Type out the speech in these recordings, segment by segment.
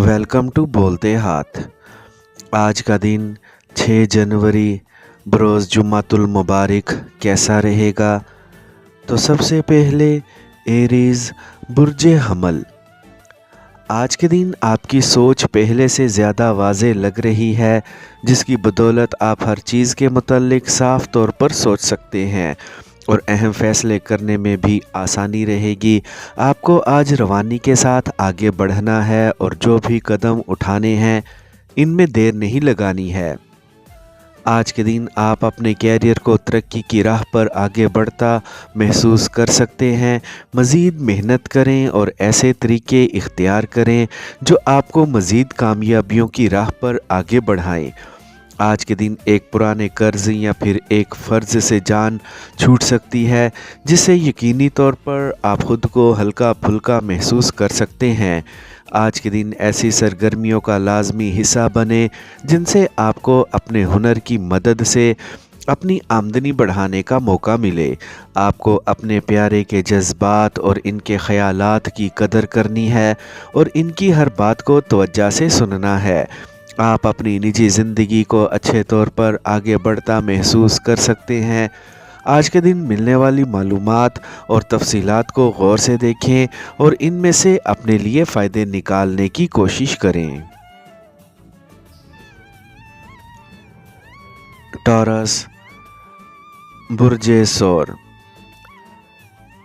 Welcome to बोलते हाथ। आज का दिन 6 जनवरी बरोज़ जुम्मातुल मुबारक कैसा रहेगा? तो सबसे पहले एरीज़ बुर्जे हमल। आज के दिन आपकी सोच पहले से ज़्यादा वाज़े लग रही है, जिसकी बदौलत आप हर चीज़ के मुतल्लिक साफ़ तौर पर सोच सकते हैं और अहम फ़ैसले करने में भी आसानी रहेगी। आपको आज रवानी के साथ आगे बढ़ना है और जो भी कदम उठाने हैं इनमें देर नहीं लगानी है। आज के दिन आप अपने कैरियर को तरक्की की राह पर आगे बढ़ता महसूस कर सकते हैं। मज़ीद मेहनत करें और ऐसे तरीके इख्तियार करें जो आपको मज़ीद कामयाबियों की राह पर आगे बढ़ाएं। आज के दिन एक पुराने कर्ज़ या फिर एक फ़र्ज़ से जान छूट सकती है, जिससे यकीनी तौर पर आप ख़ुद को हल्का फुल्का महसूस कर सकते हैं। आज के दिन ऐसी सरगर्मियों का लाजमी हिस्सा बने जिनसे आपको अपने हुनर की मदद से अपनी आमदनी बढ़ाने का मौका मिले। आपको अपने प्यारे के जज्बात और इनके ख़यालात की कदर करनी है और इनकी हर बात को तवज्जो से सुनना है। आप अपनी निजी ज़िंदगी को अच्छे तौर पर आगे बढ़ता महसूस कर सकते हैं। आज के दिन मिलने वाली मालूमात और तफसीलात को गौर से देखें और इनमें से अपने लिए फ़ायदे निकालने की कोशिश करें। टॉरस बुर्जे सौर।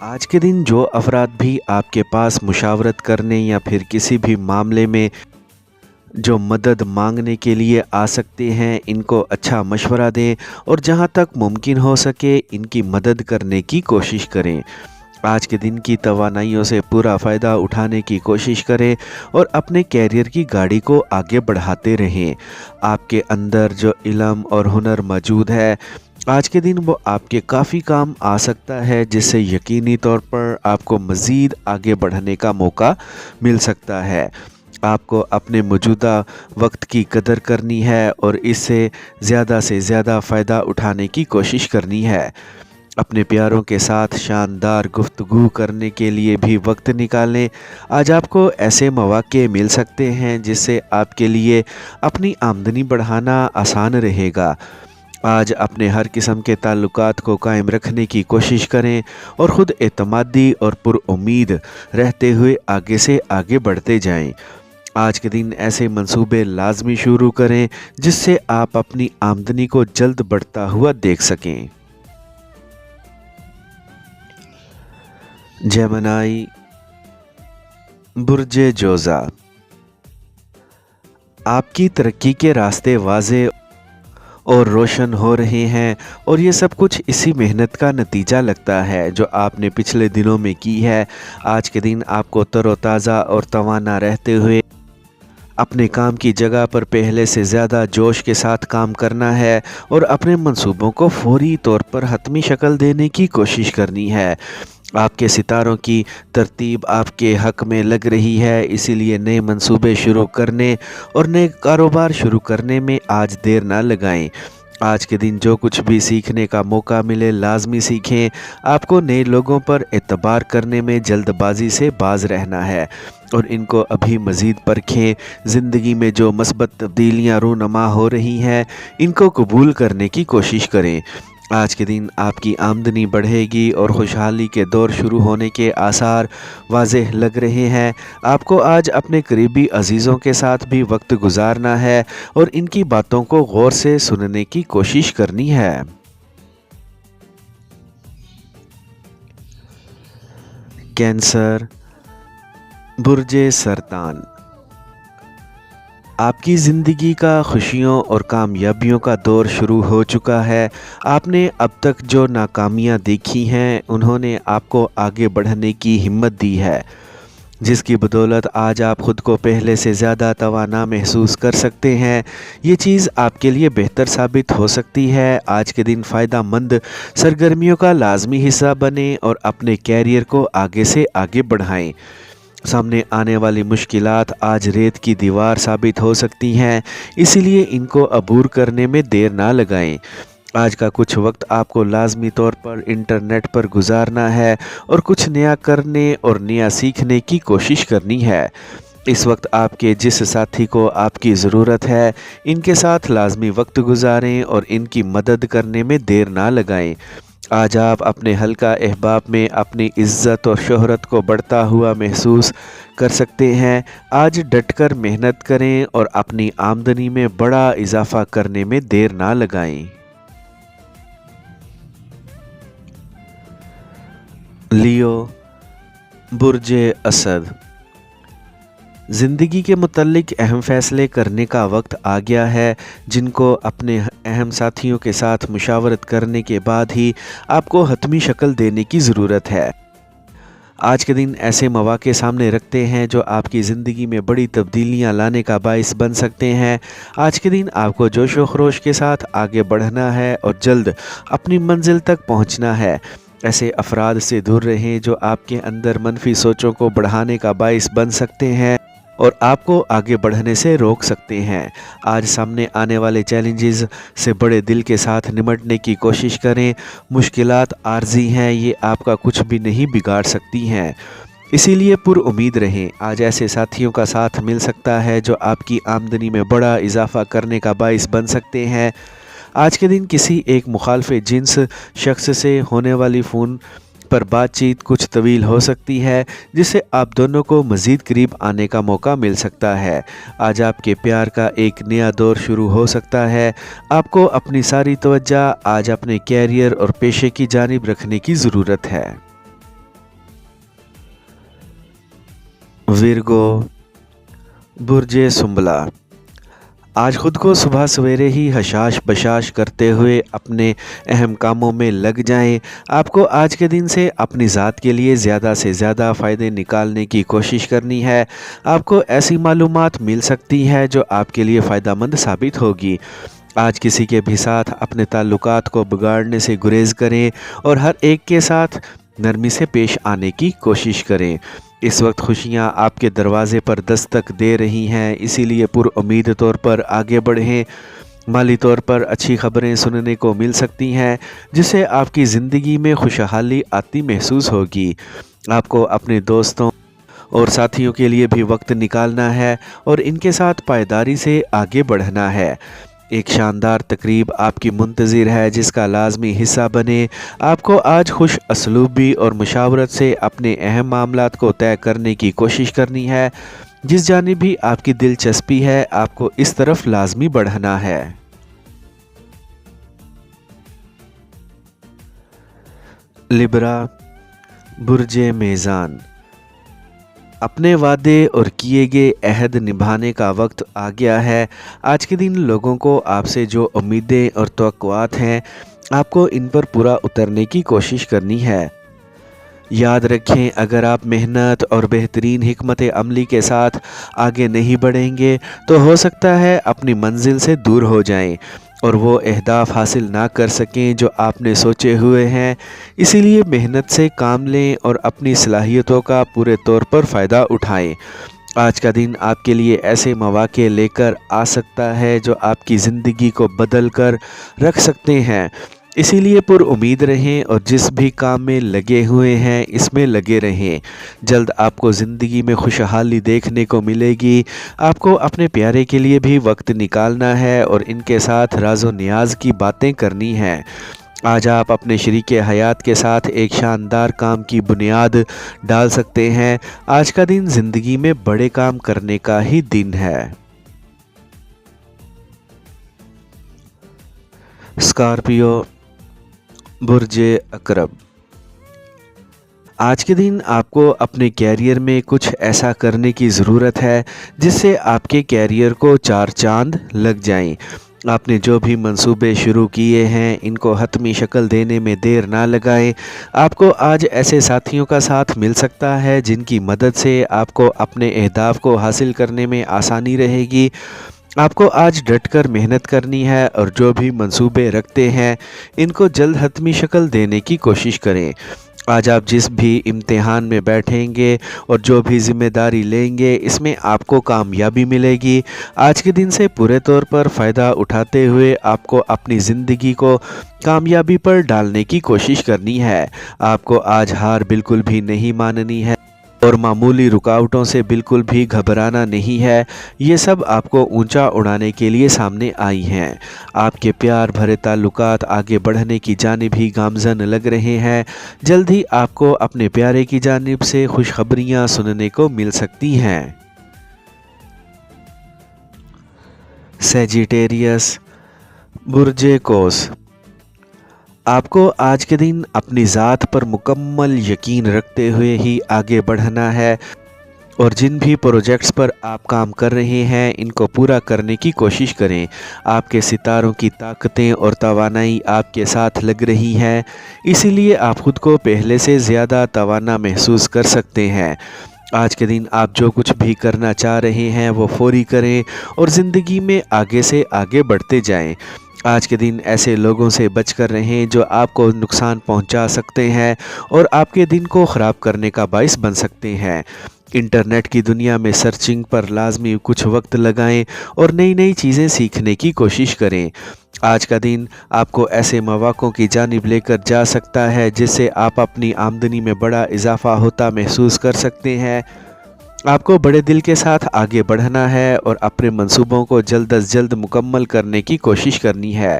आज के दिन जो अफराद भी आपके पास मुशावरत करने या फिर किसी भी मामले में जो मदद मांगने के लिए आ सकते हैं, इनको अच्छा मशवरा दें और जहां तक मुमकिन हो सके इनकी मदद करने की कोशिश करें। आज के दिन की तवानाइयों से पूरा फ़ायदा उठाने की कोशिश करें और अपने कैरियर की गाड़ी को आगे बढ़ाते रहें। आपके अंदर जो इल्म और हुनर मौजूद है, आज के दिन वो आपके काफ़ी काम आ सकता है, जिससे यकीनी तौर पर आपको मज़ीद आगे बढ़ने का मौका मिल सकता है। आपको अपने मौजूदा वक्त की कदर करनी है और इससे ज़्यादा से ज़्यादा फ़ायदा उठाने की कोशिश करनी है। अपने प्यारों के साथ शानदार गुफ्तगू करने के लिए भी वक्त निकालें। आज आपको ऐसे मौके मिल सकते हैं जिससे आपके लिए अपनी आमदनी बढ़ाना आसान रहेगा। आज अपने हर किस्म के ताल्लुकात को कायम रखने की कोशिश करें और ख़ुद एतमादी और पुरुम्मीद रहते हुए आगे से आगे बढ़ते जाएं। आज के दिन ऐसे मंसूबे लाजमी शुरू करें जिससे आप अपनी आमदनी को जल्द बढ़ता हुआ देख सकें। जेमिनी बुर्जे जोज़ा। आपकी तरक्की के रास्ते वाज़े और रोशन हो रहे हैं और ये सब कुछ इसी मेहनत का नतीजा लगता है जो आपने पिछले दिनों में की है। आज के दिन आपको तरोताज़ा और तवाना रहते हुए अपने काम की जगह पर पहले से ज़्यादा जोश के साथ काम करना है और अपने मंसूबों को फौरी तौर पर हतमी शक्ल देने की कोशिश करनी है। आपके सितारों की तरतीब आपके हक़ में लग रही है, इसीलिए नए मंसूबे शुरू करने और नए कारोबार शुरू करने में आज देर ना लगाएं। आज के दिन जो कुछ भी सीखने का मौका मिले लाजमी सीखें। आपको नए लोगों पर एतबार करने में जल्दबाजी से बाज रहना है और इनको अभी मज़ीद परखें। ज़िंदगी में जो मस्बत तब्दीलियाँ रूनुमा हो रही हैं, इनको कबूल करने की कोशिश करें। आज के दिन आपकी आमदनी बढ़ेगी और खुशहाली के दौर शुरू होने के आसार वाज़ेह लग रहे हैं। आपको आज अपने करीबी अजीज़ों के साथ भी वक्त गुजारना है और इनकी बातों को गौर से सुनने की कोशिश करनी है। कैंसर बुर्जे सरतान। आपकी ज़िंदगी का खुशियों और कामयाबियों का दौर शुरू हो चुका है। आपने अब तक जो नाकामियां देखी हैं, उन्होंने आपको आगे बढ़ने की हिम्मत दी है, जिसकी बदौलत आज आप ख़ुद को पहले से ज़्यादा तवाना महसूस कर सकते हैं। ये चीज़ आपके लिए बेहतर साबित हो सकती है। आज के दिन फ़ायदा मंद सरगर्मियों का लाजमी हिस्सा बने और अपने कैरियर को आगे से आगे बढ़ाएं। सामने आने वाली मुश्किलात आज रेत की दीवार साबित हो सकती हैं, इसीलिए इनको अबूर करने में देर ना लगाएं। आज का कुछ वक्त आपको लाजमी तौर पर इंटरनेट पर गुजारना है और कुछ नया करने और नया सीखने की कोशिश करनी है। इस वक्त आपके जिस साथी को आपकी ज़रूरत है, इनके साथ लाजमी वक्त गुजारें और इनकी मदद करने में देर ना लगाएं। आज आप अपने हल्का अहबाब में अपनी इज़्ज़त और शोहरत को बढ़ता हुआ महसूस कर सकते हैं। आज डटकर मेहनत करें और अपनी आमदनी में बड़ा इजाफ़ा करने में देर ना लगाएं। लियो, बुर्जे असद। ज़िंदगी के मुतल्लिक अहम फ़ैसले करने का वक्त आ गया है, जिनको अपने अहम साथियों के साथ मुशावरत करने के बाद ही आपको हतमी शक्ल देने की ज़रूरत है। आज के दिन ऐसे मौक़े सामने रखते हैं जो आपकी ज़िंदगी में बड़ी तब्दीलियां लाने का बाइस बन सकते हैं। आज के दिन आपको जोश व खरोश के साथ आगे बढ़ना है और जल्द अपनी मंजिल तक पहुंचना है। ऐसे अफराद से दूर रहें जो आपके अंदर मनफी सोचों को बढ़ाने का बाइस बन सकते हैं और आपको आगे बढ़ने से रोक सकते हैं। आज सामने आने वाले चैलेंजेस से बड़े दिल के साथ निपटने की कोशिश करें। मुश्किलात आर्जी हैं, ये आपका कुछ भी नहीं बिगाड़ सकती हैं, इसीलिए पुरुम्मीद रहें। आज ऐसे साथियों का साथ मिल सकता है जो आपकी आमदनी में बड़ा इजाफा करने का बाइस बन सकते हैं। आज के दिन किसी एक मुखालफे जिन्स शख्स से होने वाली फ़ोन पर बातचीत कुछ तवील हो सकती है, जिससे आप दोनों को मज़ीद करीब आने का मौका मिल सकता है। आज आपके प्यार का एक नया दौर शुरू हो सकता है। आपको अपनी सारी तवज्जो आज अपने कैरियर और पेशे की जानिब रखने की ज़रूरत है। विर्गो, बुर्जे सुंबला। आज ख़ुद को सुबह सवेरे ही हशाश बशाश करते हुए अपने अहम कामों में लग जाएं। आपको आज के दिन से अपनी ज़ात के लिए ज़्यादा से ज़्यादा फ़ायदे निकालने की कोशिश करनी है। आपको ऐसी मालूमात मिल सकती है जो आपके लिए फ़ायदेमंद साबित होगी। आज किसी के भी साथ अपने ताल्लुकात को बिगाड़ने से गुरेज करें और हर एक के साथ नरमी से पेश आने की कोशिश करें। इस वक्त खुशियां आपके दरवाज़े पर दस्तक दे रही हैं, इसीलिए पुरुम्मीद तौर पर आगे बढ़ें। माली तौर पर अच्छी खबरें सुनने को मिल सकती हैं, जिससे आपकी ज़िंदगी में खुशहाली आती महसूस होगी। आपको अपने दोस्तों और साथियों के लिए भी वक्त निकालना है और इनके साथ पायदारी से आगे बढ़ना है। एक शानदार तकरीब आपकी मुंतज़िर है, जिसका लाजमी हिस्सा बने। आपको आज खुश असलूबी और मुशावरत से अपने अहम मामलात को तय करने की कोशिश करनी है। जिस जानिब भी आपकी दिलचस्पी है, आपको इस तरफ लाजमी बढ़ना है। लिब्रा, बुर्जे मेज़ान। अपने वादे और किए गए अहद निभाने का वक्त आ गया है। आज के दिन लोगों को आपसे जो उम्मीदें और तवक्कुआत हैं, आपको इन पर पूरा उतरने की कोशिश करनी है। याद रखें, अगर आप मेहनत और बेहतरीन हिकमत अमली के साथ आगे नहीं बढ़ेंगे तो हो सकता है अपनी मंजिल से दूर हो जाएं और वो अहदाफ हासिल ना कर सकें जो आपने सोचे हुए हैं। इसीलिए मेहनत से काम लें और अपनी सलाहियतों का पूरे तौर पर फ़ायदा उठाएं। आज का दिन आपके लिए ऐसे मौक़े लेकर आ सकता है जो आपकी ज़िंदगी को बदल कर रख सकते हैं। इसीलिए पुरुम्मीद रहें और जिस भी काम में लगे हुए हैं, इसमें लगे रहें। जल्द आपको ज़िंदगी में खुशहाली देखने को मिलेगी। आपको अपने प्यारे के लिए भी वक्त निकालना है और इनके साथ राज़ो नियाज़ की बातें करनी हैं। आज आप अपने शरीके हयात के साथ एक शानदार काम की बुनियाद डाल सकते हैं। आज का दिन ज़िंदगी में बड़े काम करने का ही दिन है। स्कॉर्पियो, बुर्जे अकरब। आज के दिन आपको अपने कैरियर में कुछ ऐसा करने की ज़रूरत है जिससे आपके कैरियर को चार चांद लग जाएं। आपने जो भी मंसूबे शुरू किए हैं, इनको हतमी शक्ल देने में देर ना लगाएं। आपको आज ऐसे साथियों का साथ मिल सकता है जिनकी मदद से आपको अपने अहदाफ को हासिल करने में आसानी रहेगी। आपको आज डटकर मेहनत करनी है और जो भी मंसूबे रखते हैं, इनको जल्द हतमी शक्ल देने की कोशिश करें। आज आप जिस भी इम्तिहान में बैठेंगे और जो भी ज़िम्मेदारी लेंगे, इसमें आपको कामयाबी मिलेगी। आज के दिन से पूरे तौर पर फ़ायदा उठाते हुए आपको अपनी ज़िंदगी को कामयाबी पर डालने की कोशिश करनी है। आपको आज हार बिल्कुल भी नहीं माननी है। اور معمولی رکاوٹوں سے بالکل بھی گھبرانا نہیں ہے، یہ سب آپ کو اونچا اڑانے کے لیے سامنے آئی ہیں۔ آپ کے پیار بھرے تعلقات آگے بڑھنے کی جانب ہی گامزن لگ رہے ہیں۔ جلد ہی آپ کو اپنے پیارے کی جانب سے خوشخبریاں سننے کو مل سکتی ہیں۔ سیجیٹیریس، برج قوس، آپ کو آج کے دن اپنی ذات پر مکمل یقین رکھتے ہوئے ہی آگے بڑھنا ہے اور جن بھی پروجیکٹس پر آپ کام کر رہے ہیں ان کو پورا کرنے کی کوشش کریں۔ آپ کے ستاروں کی طاقتیں اور توانائی آپ کے ساتھ لگ رہی ہیں، اسی لیے آپ خود کو پہلے سے زیادہ توانا محسوس کر سکتے ہیں۔ آج کے دن آپ جو کچھ بھی کرنا چاہ رہے ہیں وہ فوری کریں اور زندگی میں آگے سے آگے بڑھتے جائیں۔ آج کے دن ایسے لوگوں سے بچ کر رہیں جو آپ کو نقصان پہنچا سکتے ہیں اور آپ کے دن کو خراب کرنے کا باعث بن سکتے ہیں۔ انٹرنیٹ کی دنیا میں سرچنگ پر لازمی کچھ وقت لگائیں اور نئی نئی چیزیں سیکھنے کی کوشش کریں۔ آج کا دن آپ کو ایسے مواقعوں کی جانب لے کر جا سکتا ہے جس سے آپ اپنی آمدنی میں بڑا اضافہ ہوتا محسوس کر سکتے ہیں۔ آپ کو بڑے دل کے ساتھ آگے بڑھنا ہے اور اپنے منصوبوں کو جلد از جلد مکمل کرنے کی کوشش کرنی ہے۔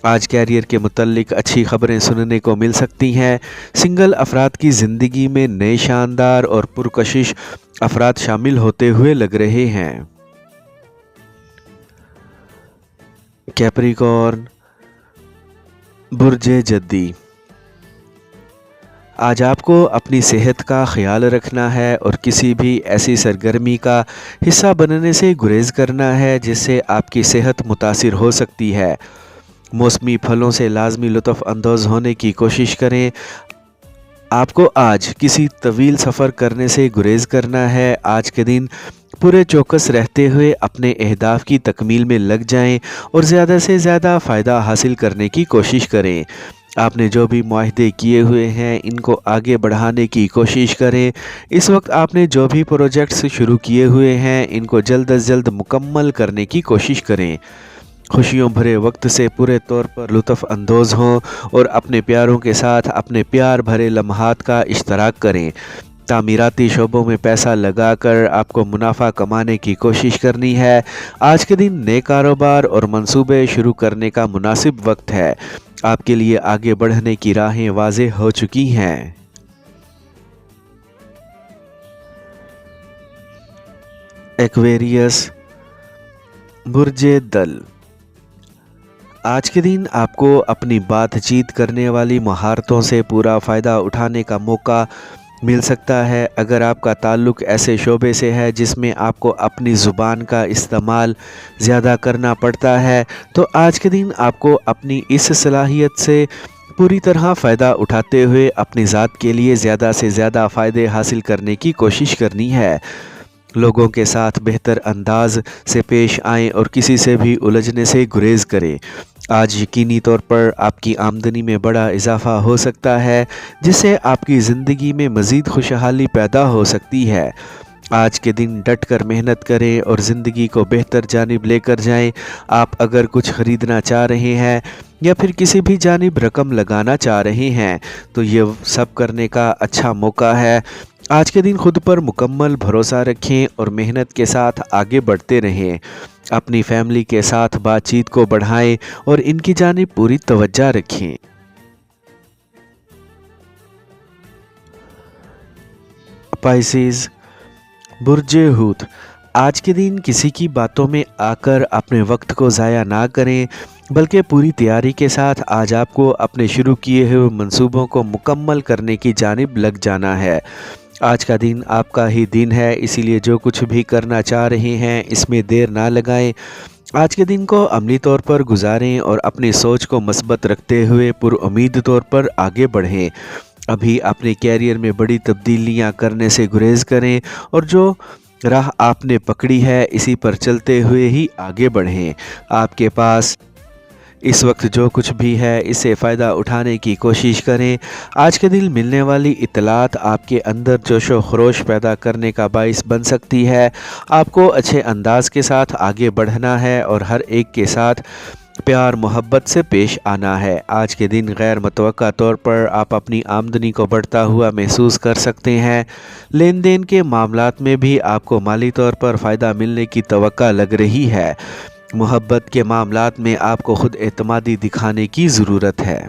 آج کیریئر کے متعلق اچھی خبریں سننے کو مل سکتی ہیں۔ سنگل افراد کی زندگی میں نئے شاندار اور پرکشش افراد شامل ہوتے ہوئے لگ رہے ہیں۔ کیپریکارن، برج جدی، آج آپ کو اپنی صحت کا خیال رکھنا ہے اور کسی بھی ایسی سرگرمی کا حصہ بننے سے گریز کرنا ہے جس سے آپ کی صحت متاثر ہو سکتی ہے۔ موسمی پھلوں سے لازمی لطف اندوز ہونے کی کوشش کریں۔ آپ کو آج کسی طویل سفر کرنے سے گریز کرنا ہے۔ آج کے دن پورے چوکس رہتے ہوئے اپنے اہداف کی تکمیل میں لگ جائیں اور زیادہ سے زیادہ فائدہ حاصل کرنے کی کوشش کریں۔ آپ نے جو بھی معاہدے کیے ہوئے ہیں ان کو آگے بڑھانے کی کوشش کریں۔ اس وقت آپ نے جو بھی پروجیکٹس شروع کیے ہوئے ہیں ان کو جلد از جلد مکمل کرنے کی کوشش کریں۔ خوشیوں بھرے وقت سے پورے طور پر لطف اندوز ہوں اور اپنے پیاروں کے ساتھ اپنے پیار بھرے لمحات کا اشتراک کریں۔ تعمیراتی شعبوں میں پیسہ لگا کر آپ کو منافع کمانے کی کوشش کرنی ہے۔ آج کے دن نئے کاروبار اور منصوبے شروع کرنے کا مناسب وقت ہے۔ آپ کے لیے آگے بڑھنے کی راہیں واضح ہو چکی ہیں۔ ایکویریس، برج دل، آج کے دن آپ کو اپنی بات چیت کرنے والی مہارتوں سے پورا فائدہ اٹھانے کا موقع مل سکتا ہے۔ اگر آپ کا تعلق ایسے شعبے سے ہے جس میں آپ کو اپنی زبان کا استعمال زیادہ کرنا پڑتا ہے تو آج کے دن آپ کو اپنی اس صلاحیت سے پوری طرح فائدہ اٹھاتے ہوئے اپنی ذات کے لیے زیادہ سے زیادہ فائدے حاصل کرنے کی کوشش کرنی ہے۔ لوگوں کے ساتھ بہتر انداز سے پیش آئیں اور کسی سے بھی الجھنے سے گریز کریں۔ آج یقینی طور پر آپ کی آمدنی میں بڑا اضافہ ہو سکتا ہے جس سے آپ کی زندگی میں مزید خوشحالی پیدا ہو سکتی ہے۔ آج کے دن ڈٹ کر محنت کریں اور زندگی کو بہتر جانب لے کر جائیں۔ آپ اگر کچھ خریدنا چاہ رہے ہیں یا پھر کسی بھی جانب رقم لگانا چاہ رہے ہیں تو یہ سب کرنے کا اچھا موقع ہے۔ آج کے دن خود پر مکمل بھروسہ رکھیں اور محنت کے ساتھ آگے بڑھتے رہیں۔ اپنی فیملی کے ساتھ بات چیت کو بڑھائیں اور ان کی جانب پوری توجہ رکھیں۔ پائسیز، برج حوت، آج کے دن کسی کی باتوں میں آ کر اپنے وقت کو ضائع نہ کریں بلکہ پوری تیاری کے ساتھ آج آپ کو اپنے شروع کیے ہوئے منصوبوں کو مکمل کرنے کی جانب لگ جانا ہے۔ آج کا دن آپ کا ہی دن ہے، اسی لیے جو کچھ بھی کرنا چاہ رہے ہیں اس میں دیر نہ لگائیں۔ آج کے دن کو عملی طور پر گزاریں اور اپنی سوچ کو مثبت رکھتے ہوئے پر امید طور پر آگے بڑھیں۔ ابھی اپنے کیریئر میں بڑی تبدیلیاں کرنے سے گریز کریں اور جو راہ آپ نے پکڑی ہے اسی پر چلتے ہوئے ہی آگے بڑھیں۔ آپ کے پاس اس وقت جو کچھ بھی ہے اسے فائدہ اٹھانے کی کوشش کریں۔ آج کے دن ملنے والی اطلاعات آپ کے اندر جوش و خروش پیدا کرنے کا باعث بن سکتی ہے۔ آپ کو اچھے انداز کے ساتھ آگے بڑھنا ہے اور ہر ایک کے ساتھ پیار محبت سے پیش آنا ہے۔ آج کے دن غیر متوقع طور پر آپ اپنی آمدنی کو بڑھتا ہوا محسوس کر سکتے ہیں۔ لین دین کے معاملات میں بھی آپ کو مالی طور پر فائدہ ملنے کی توقع لگ رہی ہے۔ محبت کے معاملات میں آپ کو خود اعتمادی دکھانے کی ضرورت ہے۔